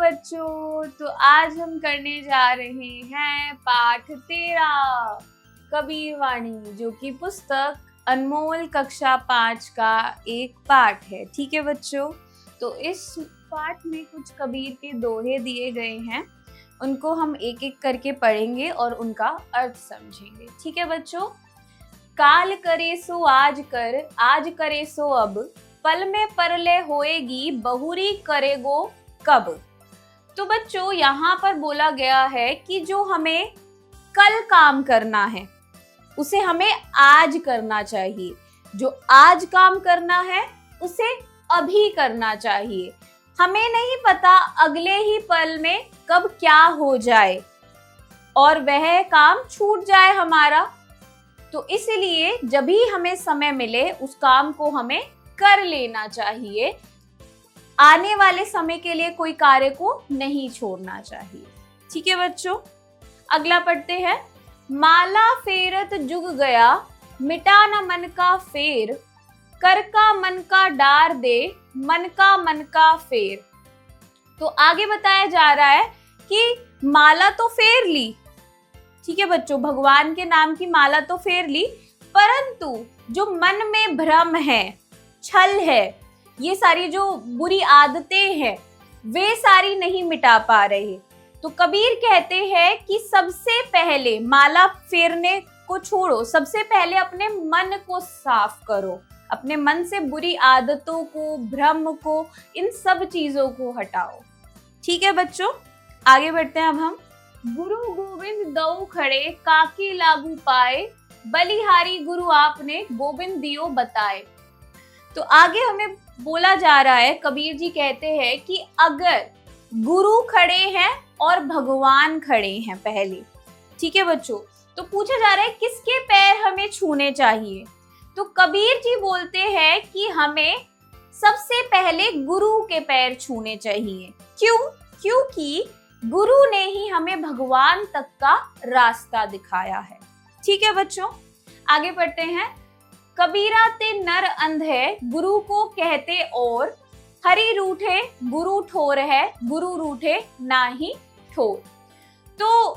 बच्चों, तो आज हम करने जा रहे हैं पाठ 13 कबीर वाणी, जो कि पुस्तक अनमोल कक्षा 5 का एक पाठ है। ठीक है बच्चों, तो इस पाठ में कुछ कबीर के दोहे दिए गए हैं, उनको हम एक एक करके पढ़ेंगे और उनका अर्थ समझेंगे। ठीक है बच्चों। काल करे सो आज कर, आज करे सो अब, पल में परले होएगी, बहुरी करेगो कब। तो बच्चों यहाँ पर बोला गया है कि जो हमें कल काम करना है उसे हमें आज करना चाहिए, जो आज काम करना है उसे अभी करना चाहिए। हमें नहीं पता अगले ही पल में कब क्या हो जाए और वह काम छूट जाए हमारा, तो इसलिए जब भी हमें समय मिले उस काम को हमें कर लेना चाहिए। आने वाले समय के लिए कोई कार्य को नहीं छोड़ना चाहिए। ठीक है बच्चों, अगला पढ़ते हैं। माला फेरत जुग गया, मिटा न मन का फेर, कर का मन का डार दे, मन का फेर। तो आगे बताया जा रहा है कि माला तो फेर ली, ठीक है बच्चों, भगवान के नाम की माला तो फेर ली, परंतु जो मन में भ्रम है, छल है, ये सारी जो बुरी आदतें हैं वे सारी नहीं मिटा पा रहे। तो कबीर कहते हैं कि सबसे पहले माला फेरने को छोड़ो, सबसे पहले अपने मन को साफ करो, अपने मन से बुरी आदतों को, भ्रम को, इन सब चीजों को हटाओ। ठीक है बच्चों, आगे बढ़ते हैं अब हम। गुरु गोविंद दऊ खड़े, काकी लागू पाए, बलिहारी गुरु आपने, गोविंद दियो बताए। तो आगे हमें बोला जा रहा है, कबीर जी कहते हैं कि अगर गुरु खड़े हैं और भगवान खड़े हैं पहले, ठीक है बच्चों, तो पूछा जा रहा है किसके पैर हमें छूने चाहिए। तो कबीर जी बोलते हैं कि हमें सबसे पहले गुरु के पैर छूने चाहिए। क्यों? क्योंकि गुरु ने ही हमें भगवान तक का रास्ता दिखाया है। ठीक है बच्चों, आगे बढ़ते हैं। कबीरा ते नर अंधे, गुरु को कहते और, हरि रूठे गुरु ठोर है, गुरु रूठे नाही ठोर। तो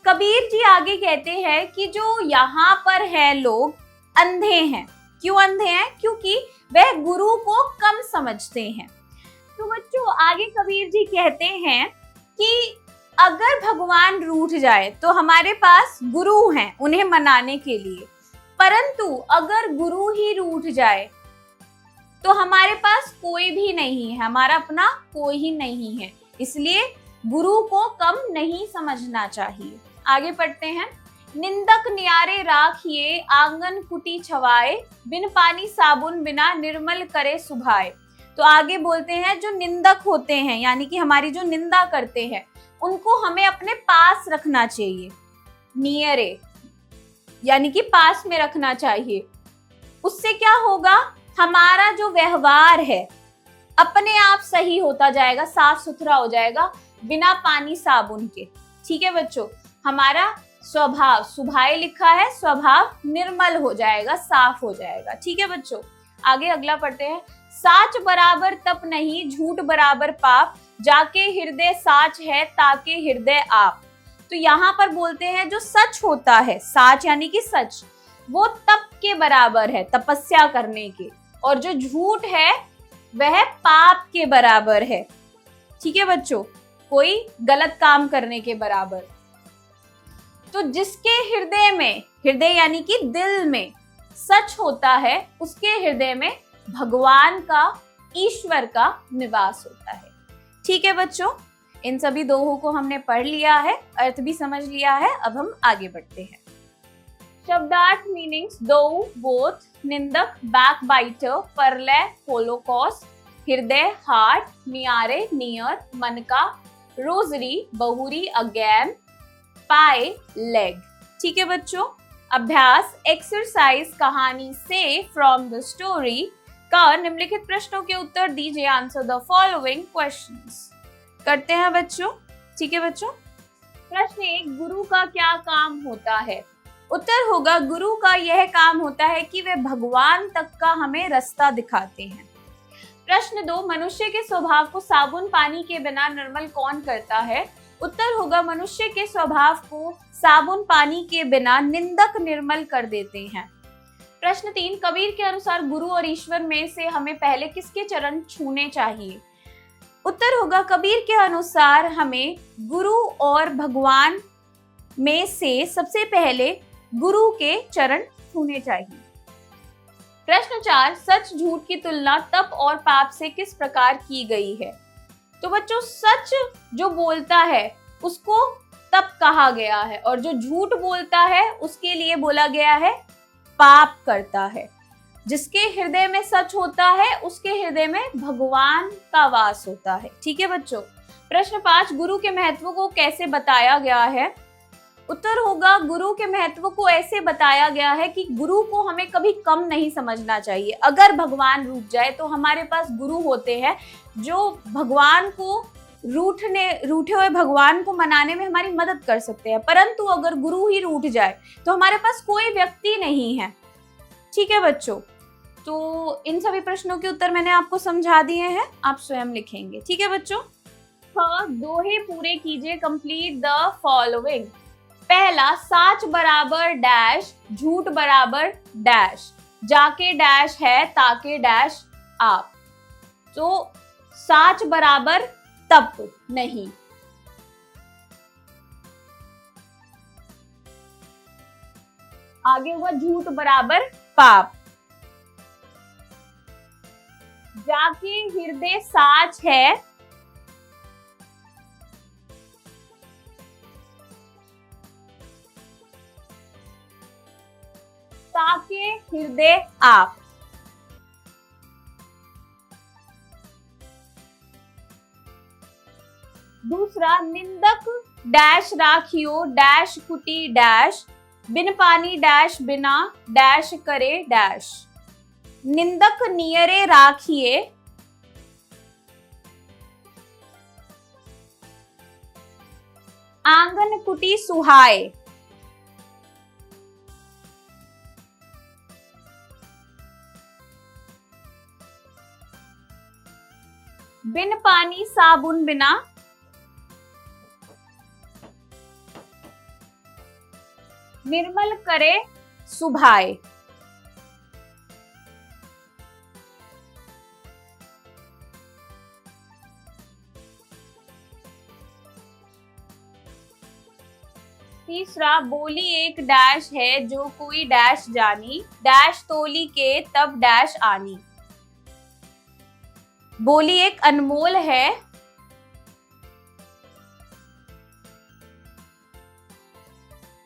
कबीर जी आगे कहते हैं कि जो यहाँ पर है लोग अंधे हैं। क्यों अंधे हैं? क्योंकि वह गुरु को कम समझते हैं। तो बच्चों आगे कबीर जी कहते हैं कि अगर भगवान रूठ जाए तो हमारे पास गुरु हैं उन्हें मनाने के लिए, परंतु अगर गुरु ही रूठ जाए तो हमारे पास कोई भी नहीं है, हमारा अपना कोई ही नहीं है, इसलिए गुरु को कम नहीं समझना चाहिए। आगे पढ़ते हैं। निंदक न्यारे राखिए, आंगन कुटी छवाए, बिन पानी साबुन बिना निर्मल करे सुभाए। तो आगे बोलते हैं जो निंदक होते हैं, यानी कि हमारी जो निंदा करते हैं, उनको हमें अपने पास रखना चाहिए, नियरे यानी कि पास में रखना चाहिए। उससे क्या होगा, हमारा जो व्यवहार है अपने आप सही होता जाएगा, साफ सुथरा हो जाएगा, बिना पानी साबुन के। ठीक है बच्चों, हमारा स्वभाव, सुभाए लिखा है, स्वभाव निर्मल हो जाएगा, साफ हो जाएगा। ठीक है बच्चों, आगे अगला पढ़ते हैं। साच बराबर तप नहीं, झूठ बराबर पाप, जाके हृदय साच है, ताके हृदय आप। तो यहाँ पर बोलते हैं जो सच होता है, साच यानी कि सच, वो तप के बराबर है, तपस्या करने के, और जो झूठ है वह पाप के बराबर है। ठीक है बच्चों, कोई गलत काम करने के बराबर। तो जिसके हृदय में, हृदय यानी कि दिल में सच होता है, उसके हृदय में भगवान का, ईश्वर का निवास होता है। ठीक है बच्चों, इन सभी दोहों को हमने पढ़ लिया है, अर्थ भी समझ लिया है। अब हम आगे बढ़ते हैं। शब्दार्थ मीनिंग्स। दो बोथ, निंदक बैकबाइटर, परलय होलोकॉस्ट, हृदय हार्ट, नियारे नियर मन का, रोजरी बहुरी अगेन, पाए लेग। ठीक है बच्चों, अभ्यास एक्सरसाइज। कहानी से फ्रॉम द स्टोरी का निम्नलिखित प्रश्नों के उत्तर दीजिए। Answer the following questions. करते हैं बच्चों। ठीक है बच्चों, प्रश्न 1, गुरु का क्या काम होता है? उत्तर होगा गुरु का यह काम होता है कि वे भगवान तक का हमें रास्ता दिखाते हैं। प्रश्न 2, मनुष्य के स्वभाव को साबुन पानी के बिना निर्मल कौन करता है? उत्तर होगा मनुष्य के स्वभाव को साबुन पानी के बिना निंदक निर्मल कर देते हैं। प्रश्न 3, कबीर के अनुसार गुरु और ईश्वर में से हमें पहले किसके चरण छूने चाहिए? उत्तर होगा कबीर के अनुसार हमें गुरु और भगवान में से सबसे पहले गुरु के चरण छूने चाहिए। प्रश्न 4, सच झूठ की तुलना तप और पाप से किस प्रकार की गई है? तो बच्चों, सच जो बोलता है उसको तप कहा गया है और जो झूठ बोलता है उसके लिए बोला गया है पाप करता है। जिसके हृदय में सच होता है उसके हृदय में भगवान का वास होता है। ठीक है बच्चों। प्रश्न 5, गुरु के महत्व को कैसे बताया गया है? उत्तर होगा गुरु के महत्व को ऐसे बताया गया है कि गुरु को हमें कभी कम नहीं समझना चाहिए। अगर भगवान रूठ जाए तो हमारे पास गुरु होते हैं जो भगवान को रूठे हुए भगवान को मनाने में हमारी मदद कर सकते हैं, परंतु अगर गुरु ही रूठ जाए तो हमारे पास कोई व्यक्ति नहीं है। ठीक है बच्चों, तो इन सभी प्रश्नों के उत्तर मैंने आपको समझा दिए हैं, आप स्वयं लिखेंगे। ठीक है बच्चों। हाँ, दोहे पूरे कीजिए, कंप्लीट द फॉलोइंग। पहला, साच बराबर डैश, झूठ बराबर डैश, जाके डैश है ताके डैश आप। तो साच बराबर तप नहीं। आगे हुआ झूठ बराबर पाप। जाके हृदय साच है ताके हृदय आप। दूसरा, निंदक डैश राखियो डैश कुटी डैश, बिन पानी डैश बिना डैश करे डैश। निंदक नियरे राखिए आंगन कुटी सुहाए। बिन पानी साबुन बिना निर्मल करे सुभाए। तीसरा, बोली एक डैश है जो कोई डैश जानी, डैश तोली के तब डैश आनी। बोली एक अनमोल है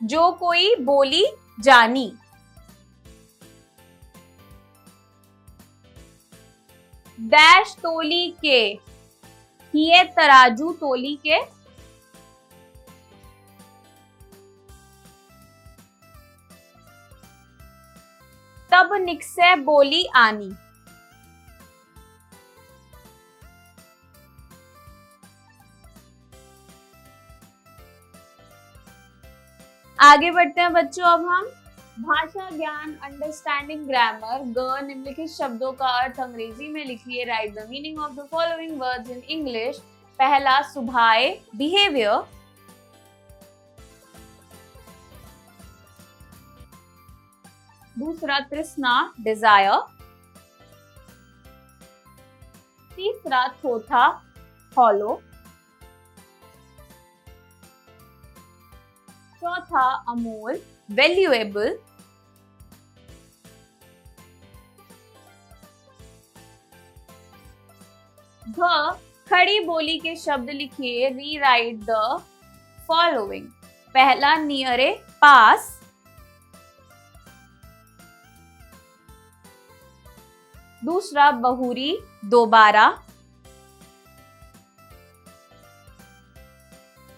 जो कोई बोली जानी। डैश तोली के, ये तराजू तोली के। तब निकसे बोली आनी। आगे बढ़ते हैं बच्चों। अब हम भाषा ज्ञान, अंडरस्टैंडिंग ग्रामर। ग, निम्नलिखित शब्दों का अर्थ अंग्रेजी में लिखिए। Right the meaning of the following words in English. पहला, सुभाए बिहेवियर। दूसरा, तृष्णा डिजायर। तीसरा, थोथा हॉलो। चौथा, अमोल वैल्यूएबल। घ, खड़ी बोली के शब्द लिखिए। Rewrite the following. पहला, नियरे पास। दूसरा, बहुरी दोबारा।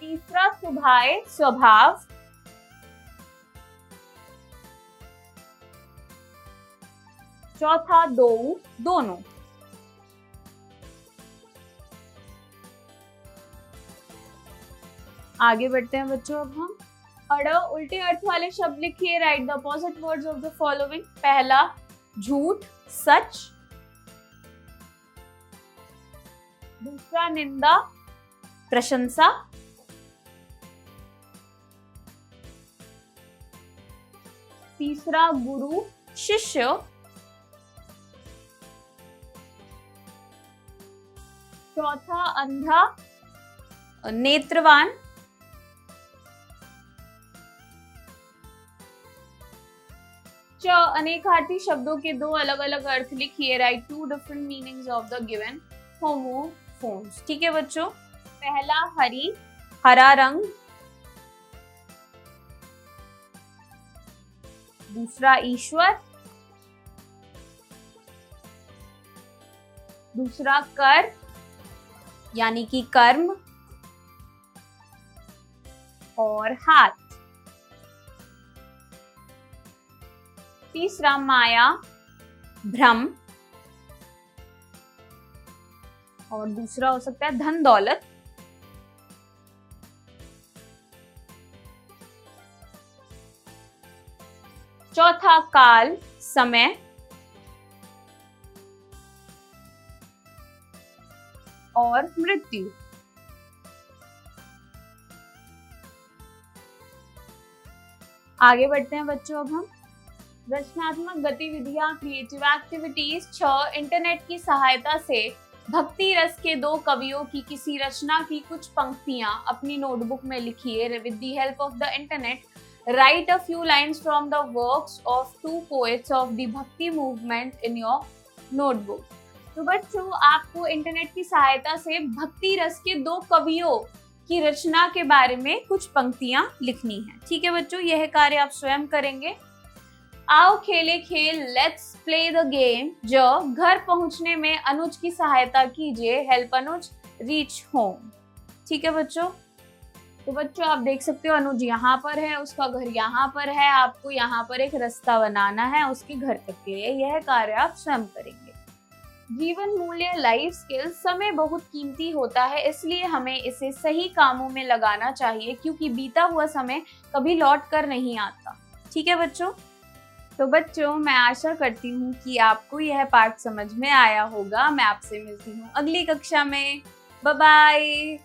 तीसरा, सुभाए स्वभाव। चौथा, दो दोनों। आगे बढ़ते हैं बच्चों। अब हम अड़, उल्टे अर्थ वाले शब्द लिखिए। Right the opposite words of the following. पहला, झूठ सच। दूसरा निंदा प्रशंसा, तीसरा गुरु शिष्य, चौथा अंधा नेत्रवान, अनेकार्थी शब्दों के दो अलग अलग अर्थ लिखिए। Write to different meanings of the given homophones. ठीक है बच्चों, पहला हरी, हरा रंग, दूसरा ईश्वर, दूसरा कर यानी कि कर्म, और हाथ, तीसरा माया भ्रम, और दूसरा हो सकता है धन दौलत, चौथा काल समय, और मृत्यु। आगे बढ़ते हैं बच्चों, अब हम रचनात्मक गतिविधियां क्रिएटिव एक्टिविटीज। 6 इंटरनेट की सहायता से भक्ति रस के दो कवियों की किसी रचना की कुछ पंक्तियां अपनी नोटबुक में लिखिए। With the help of the internet right a few lines from the works of 2 poets of the भक्ति मूवमेंट इन योर नोटबुक। तो बच्चों, आपको इंटरनेट की सहायता से भक्ति रस के 2 कवियों की रचना के बारे में कुछ पंक्तियां लिखनी है। ठीक है बच्चों, यह कार्य आप स्वयं करेंगे। आओ खेले खेल, लेट्स प्ले द गेम। जो घर पहुंचने में अनुज की सहायता कीजिए। हेल्प अनुज रीच होम। ठीक है बच्चों, तो बच्चों आप देख सकते हो अनुज यहाँ पर है, उसका घर यहाँ पर है। आपको यहाँ पर एक रास्ता बनाना है उसके घर तक के लिए। यह कार्य आप स्वयं करेंगे। जीवन मूल्य लाइफ स्किल्स। समय बहुत कीमती होता है, इसलिए हमें इसे सही कामों में लगाना चाहिए, क्योंकि बीता हुआ समय कभी लौट कर नहीं आता। ठीक है बच्चों, तो बच्चों मैं आशा करती हूँ कि आपको यह पाठ समझ में आया होगा। मैं आपसे मिलती हूँ अगली कक्षा में। Bye bye.